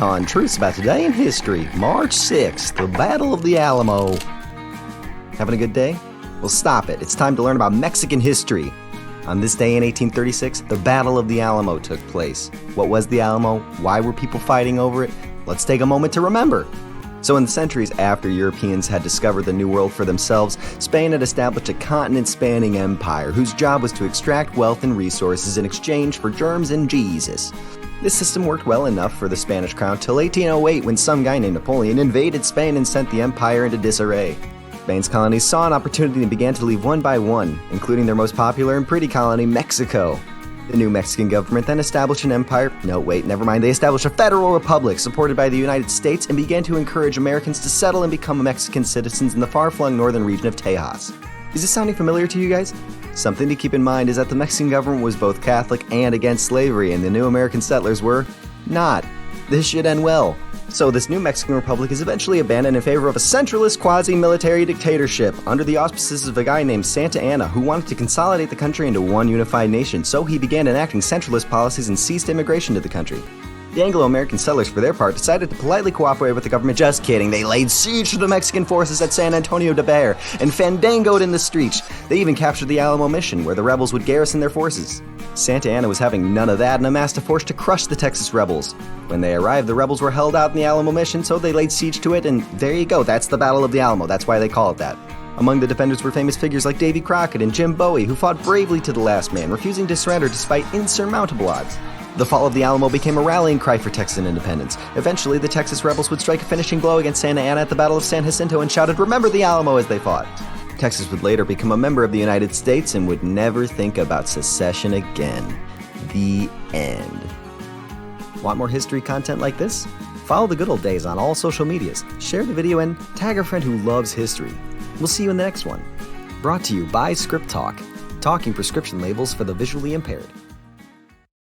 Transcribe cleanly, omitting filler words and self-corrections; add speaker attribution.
Speaker 1: on Truths About Today in History, March 6th, the Battle of the Alamo. Having a good day? Well, stop it. It's time to learn about Mexican history. On this day in 1836, the Battle of the Alamo took place. What was the Alamo? Why were people fighting over it? Let's take a moment to remember. So in the centuries after Europeans had discovered the New World for themselves, Spain had established a continent-spanning empire whose job was to extract wealth and resources in exchange for germs and Jesus. This system worked well enough for the Spanish crown till 1808 when some guy named Napoleon invaded Spain and sent the empire into disarray. Spain's colonies saw an opportunity and began to leave one by one, including their most popular and pretty colony, Mexico. The new Mexican government then established an empire. No, wait, never mind. They established a federal republic supported by the United States and began to encourage Americans to settle and become Mexican citizens in the far-flung northern region of Tejas. Is this sounding familiar to you guys? Something to keep in mind is that the Mexican government was both Catholic and against slavery, and the new American settlers were not. This should end well. So this new Mexican republic is eventually abandoned in favor of a centralist quasi-military dictatorship under the auspices of a guy named Santa Anna who wanted to consolidate the country into one unified nation, so he began enacting centralist policies and ceased immigration to the country. The Anglo-American settlers, for their part, decided to politely cooperate with the government. Just kidding, they laid siege to the Mexican forces at San Antonio de Bexar and fandangoed in the streets. They even captured the Alamo mission, where the rebels would garrison their forces. Santa Anna was having none of that and amassed a force to crush the Texas rebels. When they arrived, the rebels were held out in the Alamo mission, so they laid siege to it, and there you go, that's the Battle of the Alamo, that's why they call it that. Among the defenders were famous figures like Davy Crockett and Jim Bowie, who fought bravely to the last man, refusing to surrender despite insurmountable odds. The fall of the Alamo became a rallying cry for Texan independence. Eventually, the Texas rebels would strike a finishing blow against Santa Anna at the Battle of San Jacinto and shouted, "Remember the Alamo," as they fought. Texas would later become a member of the United States and would never think about secession again. The end. Want more history content like this? Follow the Goodle Days on all social medias, share the video, and tag a friend who loves history. We'll see you in the next one. Brought to you by Script Talk, talking prescription labels for the visually impaired.